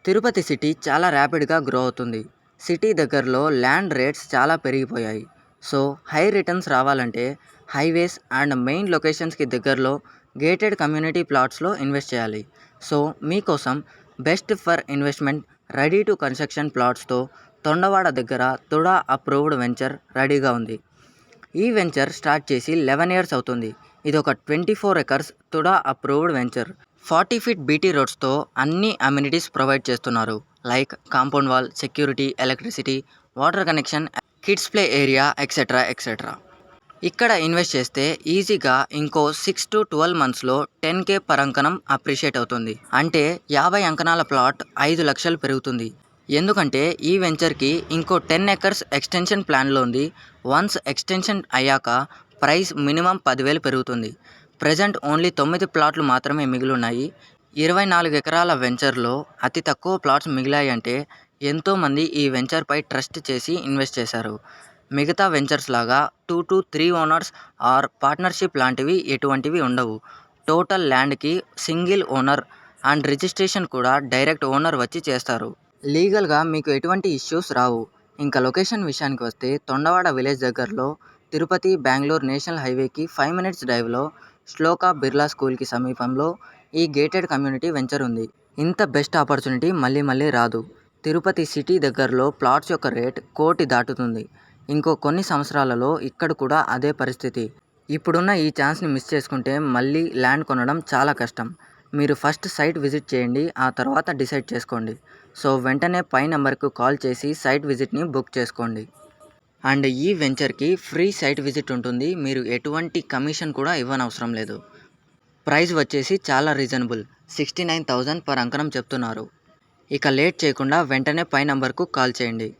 Tirupati city చాలా ర్యాపిడ్గా grow అవుతుంది. సిటీ దగ్గరలో ల్యాండ్ రేట్స్ చాలా పెరిగిపోయాయి. సో హై రిటర్న్స్ రావాలంటే హైవేస్ అండ్ మెయిన్ లొకేషన్స్కి దగ్గరలో గేటెడ్ కమ్యూనిటీ ప్లాట్స్లో ఇన్వెస్ట్ చేయాలి. సో మీకోసం best for investment ready to construction ప్లాట్స్తో తొండవాడ దగ్గర తుడా అప్రూవ్డ్ వెంచర్ రెడీగా ఉంది. ఈ వెంచర్ స్టార్ట్ చేసి 11 ఇయర్స్ అవుతుంది. ఇది ఒక 24 acres TUDA approved venture. 40 feet BT రోడ్స్తో అన్ని అమ్యూనిటీస్ ప్రొవైడ్ చేస్తున్నారు. Like compound wall, security, electricity, water connection, kids play area etcetera etcetera. ఇక్కడ ఇన్వెస్ట్ చేస్తే ఈజీగా ఇంకో 6 to 12 మంత్స్లో 10K పర్ అంకణం అప్రిషియేట్ అవుతుంది. అంటే 50 అంకణాల ప్లాట్ 5 లక్షలు పెరుగుతుంది. ఎందుకంటే ఈ వెంచర్కి ఇంకో 10 ఎకర్స్ ఎక్స్టెన్షన్ ప్లాన్లో ఉంది. వన్స్ ఎక్స్టెన్షన్ అయ్యాక ప్రైస్ మినిమం 10,000 పెరుగుతుంది. ప్రజెంట్ ఓన్లీ 9 ప్లాట్లు మాత్రమే మిగిలిన్నాయి. 24 ఎకరాల వెంచర్లో అతి తక్కువ ప్లాట్స్ మిగిలాయంటే ఎంతోమంది ఈ వెంచర్పై ట్రస్ట్ చేసి ఇన్వెస్ట్ చేశారు. మిగతా వెంచర్స్ లాగా 2 to 3 ఓనర్స్ ఆర్ పార్ట్నర్షిప్ లాంటివి ఎటువంటివి ఉండవు. టోటల్ ల్యాండ్కి సింగిల్ ఓనర్ అండ్ రిజిస్ట్రేషన్ కూడా డైరెక్ట్ ఓనర్ వచ్చి చేస్తారు. లీగల్గా మీకు ఎటువంటి ఇష్యూస్ రావు. ఇంకా లొకేషన్ విషయానికి వస్తే తొండవాడ విలేజ్ దగ్గరలో తిరుపతి బెంగళూరు నేషనల్ హైవేకి 5 minutes డ్రైవ్లో శ్లోక బిర్లా స్కూల్కి సమీపంలో ఈ గేటెడ్ కమ్యూనిటీ వెంచర్ ఉంది. ఇంత బెస్ట్ ఆపర్చునిటీ మళ్ళీ మళ్ళీ రాదు. తిరుపతి సిటీ దగ్గరలో ప్లాట్స్ యొక్క రేట్ 1 కోటి దాటుతుంది. ఇంకో కొన్ని సంవత్సరాలలో ఇక్కడ కూడా అదే పరిస్థితి. ఇప్పుడున్న ఈ ఛాన్స్ని మిస్ చేసుకుంటే మళ్ళీ ల్యాండ్ కొనడం చాలా కష్టం. మీరు ఫస్ట్ సైట్ విజిట్ చేయండి, ఆ తర్వాత డిసైడ్ చేసుకోండి. సో వెంటనే పై నెంబర్కు కాల్ చేసి సైట్ విజిట్ని బుక్ చేసుకోండి. అండ్ ఈ వెంచర్కి ఫ్రీ సైట్ విజిట్ ఉంటుంది. మీరు ఎటువంటి కమిషన్ కూడా ఇవ్వనవసరం లేదు. ప్రైస్ వచ్చేసి చాలా రీజనబుల్, 69,000 పర్ అంకణం చెప్తున్నారు. ఇక లేట్ చేయకుండా వెంటనే పై నెంబర్కు కాల్ చేయండి.